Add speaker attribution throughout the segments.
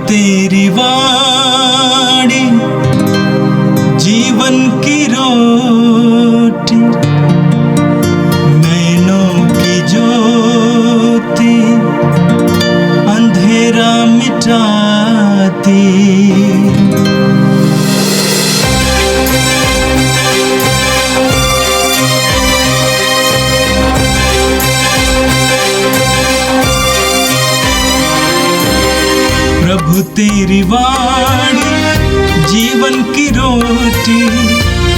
Speaker 1: तेरी वाणी जीवन की रोटी, नैनों की ज्योति अंधेरा मिटाती। प्रभु तेरी वाणी जीवन की रोटी,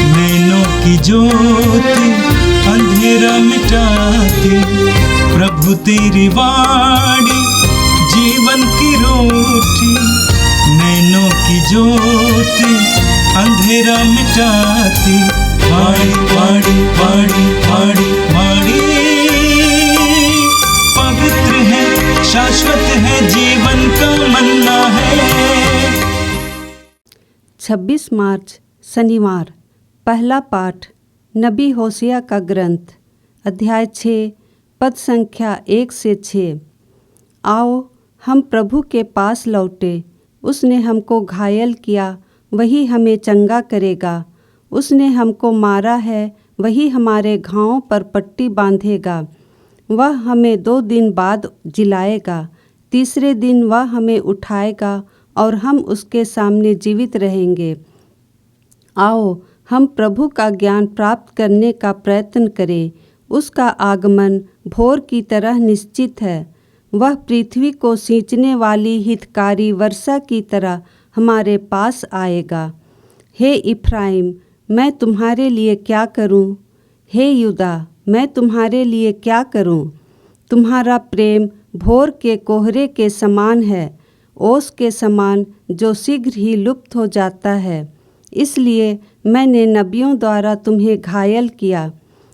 Speaker 1: नैनों की ज्योति अंधेरा मिटाती। प्रभु तेरी वाणी जीवन की रोटी, नैनों की ज्योति अंधेरा मिटाती। वाणी वाणी वाणी वाणी वाणी पवित्र है, शाश्वत है, जीवन का मन्ना है।
Speaker 2: 26 मार्च शनिवार। पहला पाठ नबी होसिया का ग्रंथ, अध्याय 6, पद संख्या 1 से 6। आओ हम प्रभु के पास लौटे, उसने हमको घायल किया, वही हमें चंगा करेगा। उसने हमको मारा है, वही हमारे घावों पर पट्टी बांधेगा। वह हमें 2 दिन बाद जिलाएगा, तीसरे दिन वह हमें उठाएगा और हम उसके सामने जीवित रहेंगे। आओ हम प्रभु का ज्ञान प्राप्त करने का प्रयत्न करें। उसका आगमन भोर की तरह निश्चित है। वह पृथ्वी को सींचने वाली हितकारी वर्षा की तरह हमारे पास आएगा। हे इफ्राइम, मैं तुम्हारे लिए क्या करूं? हे यूदा, मैं तुम्हारे लिए क्या करूं? तुम्हारा प्रेम भोर के कोहरे के समान है, ओस के समान जो शीघ्र ही लुप्त हो जाता है। इसलिए मैंने नबियों द्वारा तुम्हें घायल किया,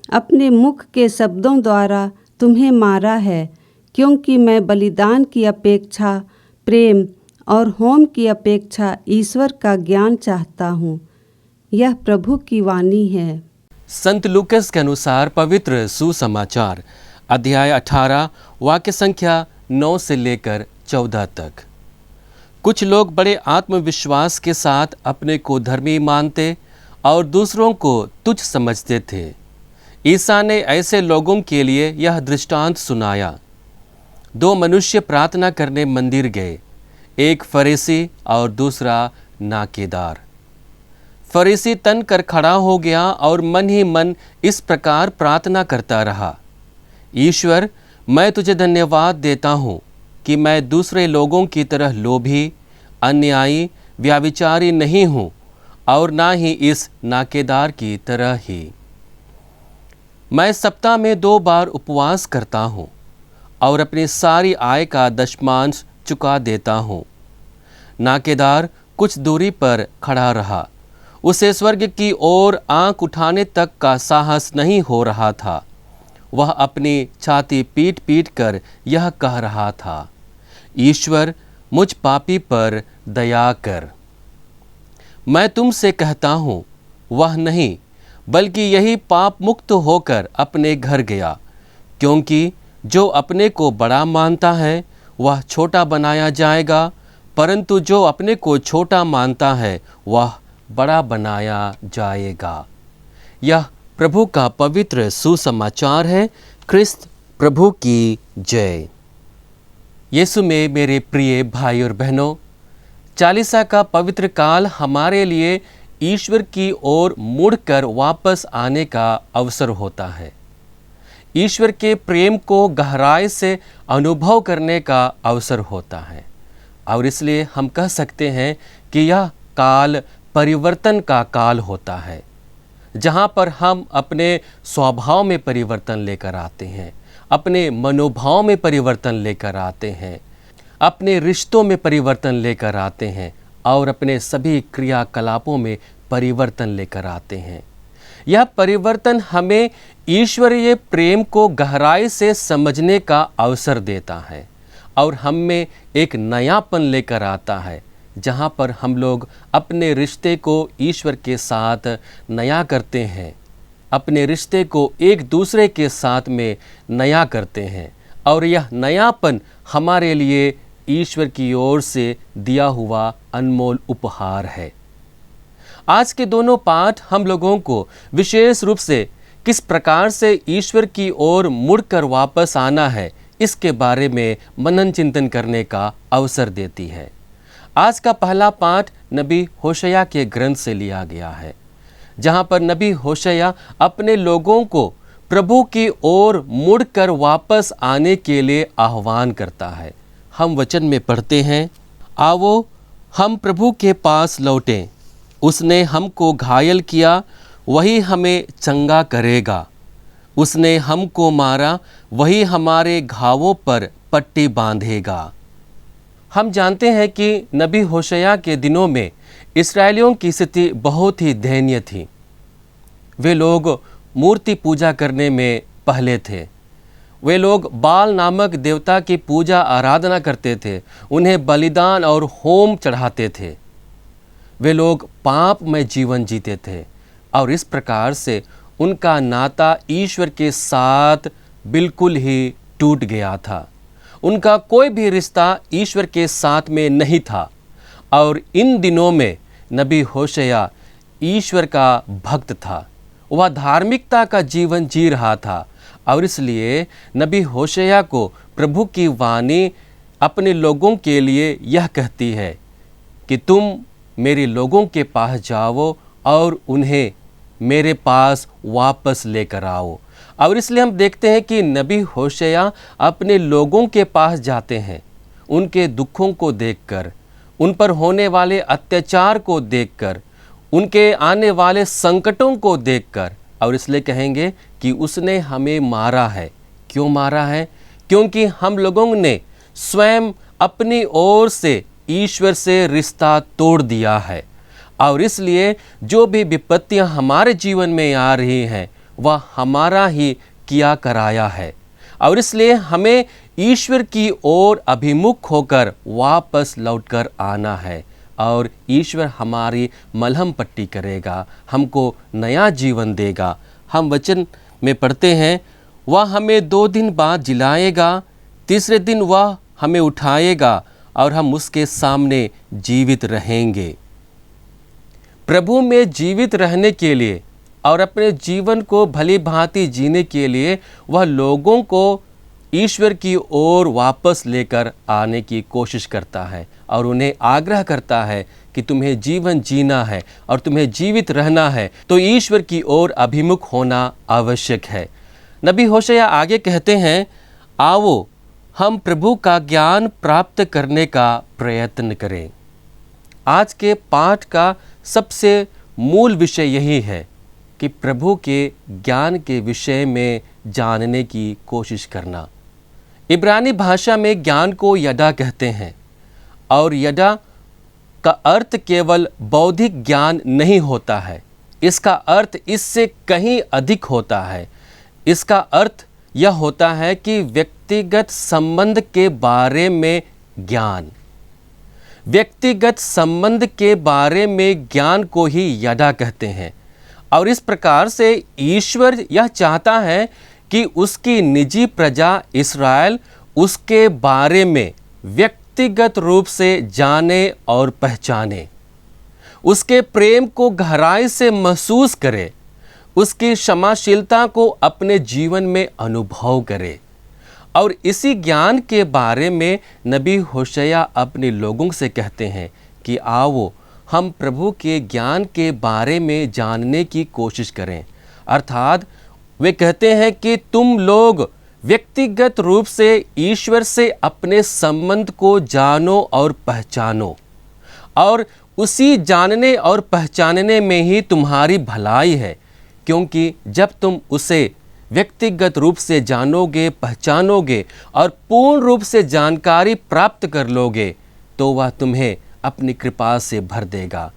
Speaker 2: अपने मुख के शब्दों द्वारा तुम्हें मारा है, क्योंकि मैं बलिदान की अपेक्षा प्रेम और होम की अपेक्षा ईश्वर का ज्ञान चाहता हूँ। यह प्रभु की वाणी है।
Speaker 3: संत लूकस के अनुसार पवित्र सुसमाचार अध्याय 18 वाक्य संख्या 9 से लेकर 14 तक। कुछ लोग बड़े आत्मविश्वास के साथ अपने को धर्मी मानते और दूसरों को तुच्छ समझते थे। ईसा ने ऐसे लोगों के लिए यह दृष्टांत सुनाया। 2 मनुष्य प्रार्थना करने मंदिर गए, एक फरीसी और दूसरा नाकेदार। फरीसी तन कर खड़ा हो गया और मन ही मन इस प्रकार प्रार्थना करता रहा, ईश्वर, मैं तुझे धन्यवाद देता हूँ कि मैं दूसरे लोगों की तरह लोभी, अन्यायी, व्याभिचारी नहीं हूँ और ना ही इस नाकेदार की तरह ही। मैं सप्ताह में 2 बार उपवास करता हूँ और अपनी सारी आय का दशमांश चुका देता हूँ। नाकेदार कुछ दूरी पर खड़ा रहा, उसे स्वर्ग की ओर आंख उठाने तक का साहस नहीं हो रहा था। वह अपनी छाती पीट पीट कर यह कह रहा था, ईश्वर, मुझ पापी पर दया कर। मैं तुमसे कहता हूँ, वह नहीं बल्कि यही पाप मुक्त होकर अपने घर गया, क्योंकि जो अपने को बड़ा मानता है वह छोटा बनाया जाएगा, परंतु जो अपने को छोटा मानता है वह बड़ा बनाया जाएगा। यह प्रभु का पवित्र सुसमाचार है। क्रिस्त प्रभु की जय। यीशु में मेरे प्रिय भाई और बहनों, चालीसा का पवित्र काल हमारे लिए ईश्वर की ओर मुड़कर वापस आने का अवसर होता है। ईश्वर के प्रेम को गहराई से अनुभव करने का अवसर होता है और इसलिए हम कह सकते हैं कि यह काल परिवर्तन का काल होता है, जहाँ पर हम अपने स्वभाव में परिवर्तन लेकर आते हैं, अपने मनोभाव में परिवर्तन लेकर आते हैं, अपने रिश्तों में परिवर्तन लेकर आते हैं और अपने सभी क्रियाकलापों में परिवर्तन लेकर आते हैं। यह परिवर्तन हमें ईश्वरीय प्रेम को गहराई से समझने का अवसर देता है और हम में एक नयापन लेकर आता है, जहाँ पर हम लोग अपने रिश्ते को ईश्वर के साथ नया करते हैं, अपने रिश्ते को एक दूसरे के साथ में नया करते हैं और यह नयापन हमारे लिए ईश्वर की ओर से दिया हुआ अनमोल उपहार है। आज के दोनों पाठ हम लोगों को विशेष रूप से किस प्रकार से ईश्वर की ओर मुड़कर वापस आना है, इसके बारे में मनन चिंतन करने का अवसर देती है। आज का पहला पाठ नबी होशया के ग्रंथ से लिया गया है, जहाँ पर नबी होशया अपने लोगों को प्रभु की ओर मुड़कर वापस आने के लिए आह्वान करता है। हम वचन में पढ़ते हैं, आओ हम प्रभु के पास लौटें, उसने हमको घायल किया, वही हमें चंगा करेगा। उसने हमको मारा, वही हमारे घावों पर पट्टी बांधेगा। हम जानते हैं कि नबी होशया के दिनों में इस्राएलियों की स्थिति बहुत ही दयनीय थी। वे लोग मूर्ति पूजा करने में पहले थे। वे लोग बाल नामक देवता की पूजा आराधना करते थे, उन्हें बलिदान और होम चढ़ाते थे। वे लोग पाप में जीवन जीते थे और इस प्रकार से उनका नाता ईश्वर के साथ बिल्कुल ही टूट गया था। उनका कोई भी रिश्ता ईश्वर के साथ में नहीं था। और इन दिनों में नबी होशया ईश्वर का भक्त था, वह धार्मिकता का जीवन जी रहा था और इसलिए नबी होशया को प्रभु की वाणी अपने लोगों के लिए यह कहती है कि तुम मेरे लोगों के पास जाओ और उन्हें मेरे पास वापस लेकर आओ। और इसलिए हम देखते हैं कि नबी होशया अपने लोगों के पास जाते हैं, उनके दुखों को देखकर, उन पर होने वाले अत्याचार को देखकर, उनके आने वाले संकटों को देखकर, और इसलिए कहेंगे कि उसने हमें मारा है। क्यों मारा है? क्योंकि हम लोगों ने स्वयं अपनी ओर से ईश्वर से रिश्ता तोड़ दिया है। और इसलिए जो भी विपत्तियां हमारे जीवन में आ रही हैं वह हमारा ही किया कराया है। और इसलिए हमें ईश्वर की ओर अभिमुख होकर वापस लौटकर आना है और ईश्वर हमारी मलहम पट्टी करेगा, हमको नया जीवन देगा। हम वचन में पढ़ते हैं, वह हमें 2 दिन बाद जिलाएगा, तीसरे दिन वह हमें उठाएगा और हम उसके सामने जीवित रहेंगे। प्रभु में जीवित रहने के लिए और अपने जीवन को भली भांति जीने के लिए वह लोगों को ईश्वर की ओर वापस लेकर आने की कोशिश करता है और उन्हें आग्रह करता है कि तुम्हें जीवन जीना है और तुम्हें जीवित रहना है तो ईश्वर की ओर अभिमुख होना आवश्यक है। नबी होशया आगे कहते हैं, आओ हम प्रभु का ज्ञान प्राप्त करने का प्रयत्न करें। आज के पाठ का सबसे मूल विषय यही है कि प्रभु के ज्ञान के विषय में जानने की कोशिश करना। इब्रानी भाषा में ज्ञान को यदा कहते हैं और यदा का अर्थ केवल बौद्धिक ज्ञान नहीं होता है, इसका अर्थ इससे कहीं अधिक होता है। इसका अर्थ यह होता है कि व्यक्तिगत संबंध के बारे में ज्ञान, व्यक्तिगत संबंध के बारे में ज्ञान को ही यदा कहते हैं। और इस प्रकार से ईश्वर यह चाहता है कि उसकी निजी प्रजा इस्राएल उसके बारे में व्यक्तिगत रूप से जाने और पहचाने, उसके प्रेम को गहराई से महसूस करे, उसकी क्षमाशीलता को अपने जीवन में अनुभव करे। और इसी ज्ञान के बारे में नबी होशया अपने लोगों से कहते हैं कि आओ हम प्रभु के ज्ञान के बारे में जानने की कोशिश करें। अर्थात वे कहते हैं कि तुम लोग व्यक्तिगत रूप से ईश्वर से अपने संबंध को जानो और पहचानो, और उसी जानने और पहचानने में ही तुम्हारी भलाई है। क्योंकि जब तुम उसे व्यक्तिगत रूप से जानोगे, पहचानोगे और पूर्ण रूप से जानकारी प्राप्त कर लोगे तो वह तुम्हें अपनी कृपा से भर देगा।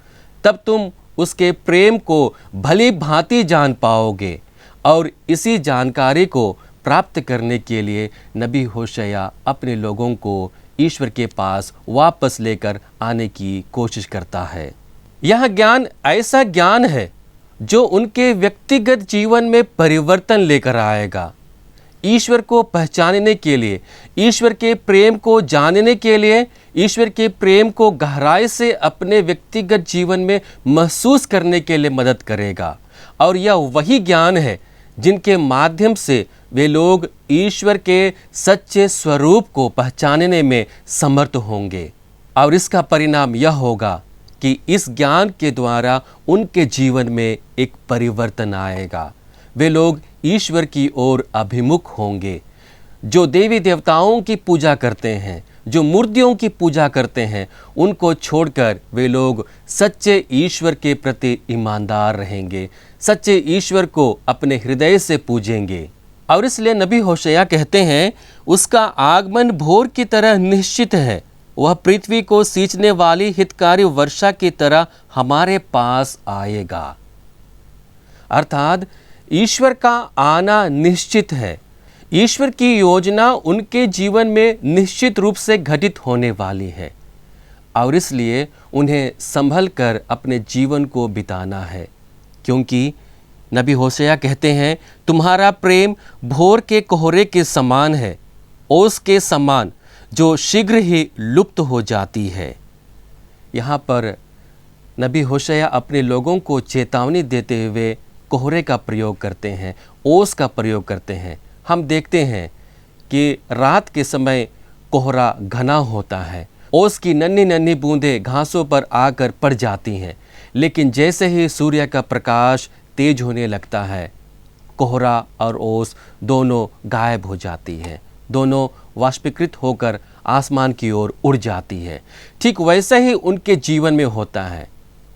Speaker 3: तब तुम उसके प्रेम को भली भांति जान पाओगे। और इसी जानकारी को प्राप्त करने के लिए नबी होशया अपने लोगों को ईश्वर के पास वापस लेकर आने की कोशिश करता है। यह ज्ञान ऐसा ज्ञान है जो उनके व्यक्तिगत जीवन में परिवर्तन लेकर आएगा। ईश्वर को पहचानने के लिए, ईश्वर के प्रेम को जानने के लिए, ईश्वर के प्रेम को गहराई से अपने व्यक्तिगत जीवन में महसूस करने के लिए मदद करेगा। और यह वही ज्ञान है जिनके माध्यम से वे लोग ईश्वर के सच्चे स्वरूप को पहचानने में समर्थ होंगे। और इसका परिणाम यह होगा कि इस ज्ञान के द्वारा उनके जीवन में एक परिवर्तन आएगा। वे लोग ईश्वर की ओर अभिमुख होंगे। जो देवी देवताओं की पूजा करते हैं, जो मूर्तियों की पूजा करते हैं, उनको छोड़कर वे लोग सच्चे ईश्वर के प्रति ईमानदार रहेंगे, सच्चे ईश्वर को अपने हृदय से पूजेंगे। और इसलिए नबी होशया कहते हैं, उसका आगमन भोर की तरह निश्चित है, वह पृथ्वी को सींचने वाली हितकारी वर्षा की तरह हमारे पास आएगा। अर्थात ईश्वर का आना निश्चित है। ईश्वर की योजना उनके जीवन में निश्चित रूप से घटित होने वाली है और इसलिए उन्हें संभल कर अपने जीवन को बिताना है, क्योंकि नबी होशया कहते हैं, तुम्हारा प्रेम भोर के कोहरे के समान है, ओस के समान जो शीघ्र ही लुप्त हो जाती है। यहाँ पर नबी होशया अपने लोगों को चेतावनी देते हुए कोहरे का प्रयोग करते हैं, ओस का प्रयोग करते हैं। हम देखते हैं कि रात के समय कोहरा घना होता है, ओस की नन्ही नन्ही बूंदें घासों पर आकर पड़ जाती हैं, लेकिन जैसे ही सूर्य का प्रकाश तेज होने लगता है, कोहरा और ओस दोनों गायब हो जाती है, दोनों वाष्पीकृत होकर आसमान की ओर उड़ जाती है। ठीक वैसे ही उनके जीवन में होता है।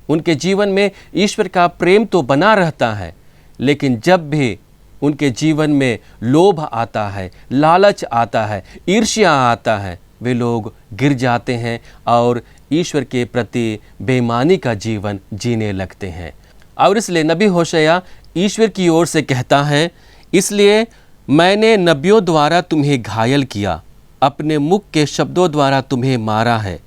Speaker 3: उनके जीवन में ईश्वर का प्रेम तो बना रहता है, लेकिन जब भी उनके जीवन में लोभ आता है, लालच आता है, ईर्ष्या आता है, वे लोग गिर जाते हैं और ईश्वर के प्रति बेईमानी का जीवन जीने लगते हैं। और इसलिए नबी होशया ईश्वर की ओर से कहता है, इसलिए मैंने नबियों द्वारा तुम्हें घायल किया, अपने मुख के शब्दों द्वारा तुम्हें मारा है,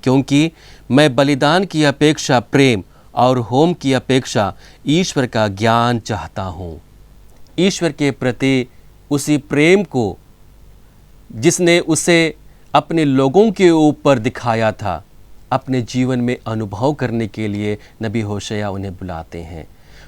Speaker 3: क्योंकि मैं बलिदान की अपेक्षा प्रेम और होम की अपेक्षा ईश्वर का ज्ञान चाहता हूँ। ईश्वर के प्रति उसी प्रेम को जिसने उसे अपने लोगों के ऊपर दिखाया था, अपने जीवन में अनुभव करने के लिए नबी होशया उन्हें बुलाते हैं।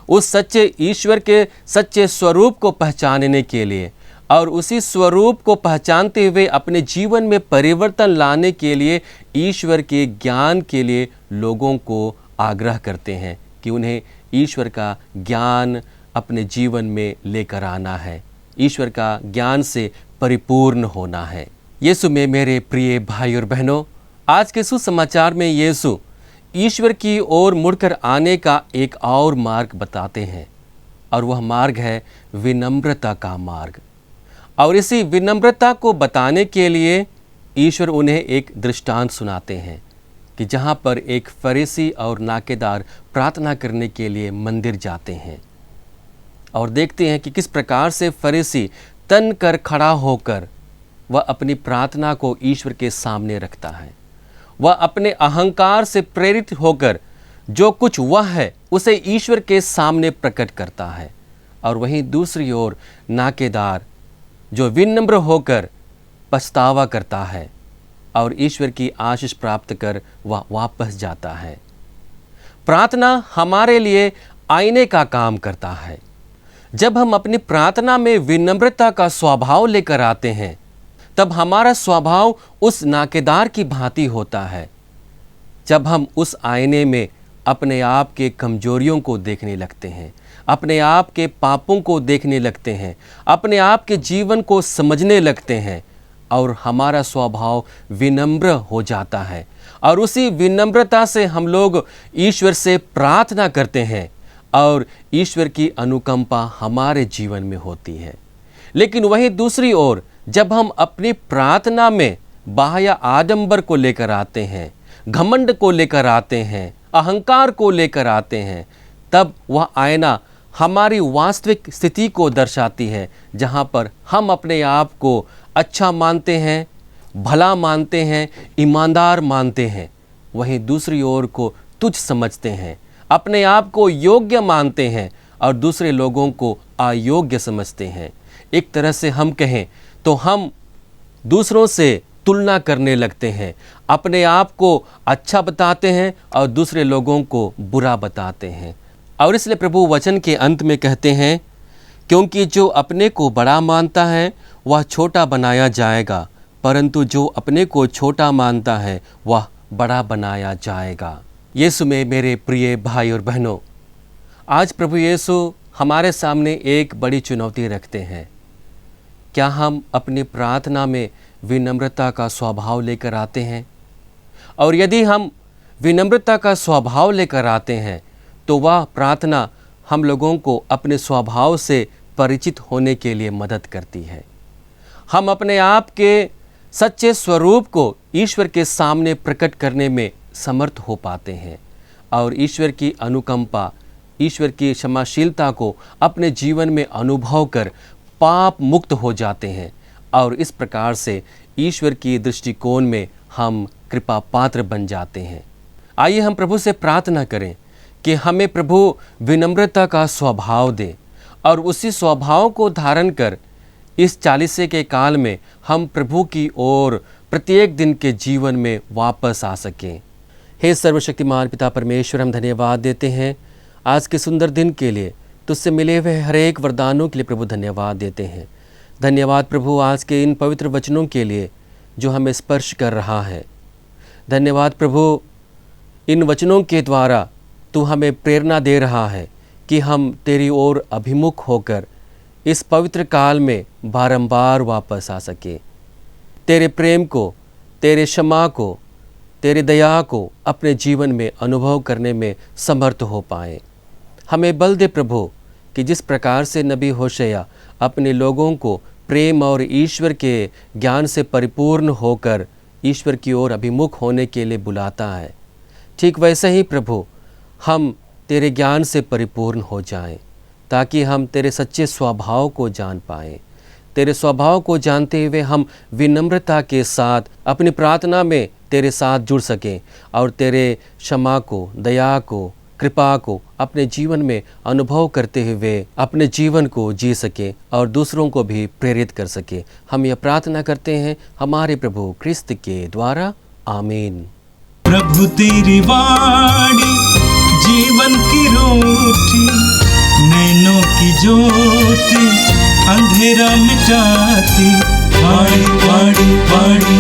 Speaker 3: उस सच्चे ईश्वर के सच्चे स्वरूप को पहचानने के लिए और उसी स्वरूप को पहचानते हुए अपने जीवन में परिवर्तन लाने के लिए ईश्वर के ज्ञान के लिए लोगों को आग्रह करते हैं कि उन्हें ईश्वर का ज्ञान अपने जीवन में लेकर आना है, ईश्वर का ज्ञान से परिपूर्ण होना है। यीशु में मेरे प्रिय भाई और बहनों, आज के सुसमाचार में यीशु ईश्वर की ओर मुड़कर आने का एक और मार्ग बताते हैं और वह मार्ग है विनम्रता का मार्ग। और इसी विनम्रता को बताने के लिए ईश्वर उन्हें एक दृष्टांत सुनाते हैं कि जहाँ पर एक फरीसी और नाकेदार प्रार्थना करने के लिए मंदिर जाते हैं और देखते हैं कि किस प्रकार से फरीसी तन कर खड़ा होकर वह अपनी प्रार्थना को ईश्वर के सामने रखता है। वह अपने अहंकार से प्रेरित होकर जो कुछ वह है उसे ईश्वर के सामने प्रकट करता है। और वहीं दूसरी ओर नाकेदार जो विनम्र होकर पछतावा करता है और ईश्वर की आशीष प्राप्त कर वह वापस जाता है। प्रार्थना हमारे लिए आईने का काम करता है। जब हम अपनी प्रार्थना में विनम्रता का स्वभाव लेकर आते हैं, तब हमारा स्वभाव उस नाकेदार की भांति होता है। जब हम उस आईने में अपने आप के कमजोरियों को देखने लगते हैं, अपने आप के पापों को देखने लगते हैं, अपने आप के जीवन को समझने लगते हैं और हमारा स्वभाव विनम्र हो जाता है और उसी विनम्रता से हम लोग ईश्वर से प्रार्थना करते हैं और ईश्वर की अनुकंपा हमारे जीवन में होती है। लेकिन वहीं दूसरी ओर जब हम अपनी प्रार्थना में बाह्य आडंबर को लेकर आते हैं, घमंड को लेकर आते हैं, अहंकार को लेकर आते हैं, तब वह आईना हमारी वास्तविक स्थिति को दर्शाती है, जहाँ पर हम अपने आप को अच्छा मानते हैं, भला मानते हैं, ईमानदार मानते हैं, वहीं दूसरी ओर को तुच्छ समझते हैं, अपने आप को योग्य मानते हैं और दूसरे लोगों को अयोग्य समझते हैं। एक तरह से हम कहें तो हम दूसरों से तुलना करने लगते हैं, अपने आप को अच्छा बताते हैं और दूसरे लोगों को बुरा बताते हैं। और इसलिए प्रभु वचन के अंत में कहते हैं, क्योंकि जो अपने को बड़ा मानता है वह छोटा बनाया जाएगा, परंतु जो अपने को छोटा मानता है वह बड़ा बनाया जाएगा। यीशु में मेरे प्रिय भाई और बहनों, आज प्रभु यीशु हमारे सामने एक बड़ी चुनौती रखते हैं। क्या हम अपनी प्रार्थना में विनम्रता का स्वभाव लेकर आते हैं? और यदि हम विनम्रता का स्वभाव लेकर आते हैं तो वह प्रार्थना हम लोगों को अपने स्वभाव से परिचित होने के लिए मदद करती है। हम अपने आप के सच्चे स्वरूप को ईश्वर के सामने प्रकट करने में समर्थ हो पाते हैं और ईश्वर की अनुकंपा, ईश्वर की क्षमाशीलता को अपने जीवन में अनुभव कर पाप मुक्त हो जाते हैं और इस प्रकार से ईश्वर की दृष्टिकोण में हम कृपा पात्र बन जाते हैं। आइए हम प्रभु से प्रार्थना करें कि हमें प्रभु विनम्रता का स्वभाव दे और उसी स्वभाव को धारण कर इस 40 के काल में हम प्रभु की ओर प्रत्येक दिन के जीवन में वापस आ सकें। हे सर्वशक्तिमान पिता परमेश्वर, हम धन्यवाद देते हैं आज के सुंदर दिन के लिए। तुझसे मिले हुए हर एक वरदानों के लिए प्रभु धन्यवाद देते हैं। धन्यवाद प्रभु आज के इन पवित्र वचनों के लिए जो हमें स्पर्श कर रहा है। धन्यवाद प्रभु, इन वचनों के द्वारा तू हमें प्रेरणा दे रहा है कि हम तेरी ओर अभिमुख होकर इस पवित्र काल में बारंबार वापस आ सके। तेरे प्रेम को, तेरे क्षमा को, तेरे दया को अपने जीवन में अनुभव करने में समर्थ हो पाएँ। हमें बल दे प्रभु कि जिस प्रकार से नबी होशैया अपने लोगों को प्रेम और ईश्वर के ज्ञान से परिपूर्ण होकर ईश्वर की ओर अभिमुख होने के लिए बुलाता है, ठीक वैसे ही प्रभु हम तेरे ज्ञान से परिपूर्ण हो जाएं, ताकि हम तेरे सच्चे स्वभाव को जान पाएं। तेरे स्वभाव को जानते हुए हम विनम्रता के साथ अपनी प्रार्थना में तेरे साथ जुड़ सकें और तेरे क्षमा को, दया को, कृपा को अपने जीवन में अनुभव करते हुए अपने जीवन को जी सके और दूसरों को भी प्रेरित कर सके। हम यह प्रार्थना करते हैं हमारे प्रभु क्रिस्त के द्वारा, आमीन।
Speaker 1: प्रभु तेरी वाणी जीवन की रोटी, नैनों की ज्योति अंधेरा मिटाती। वाणी वाणी वाणी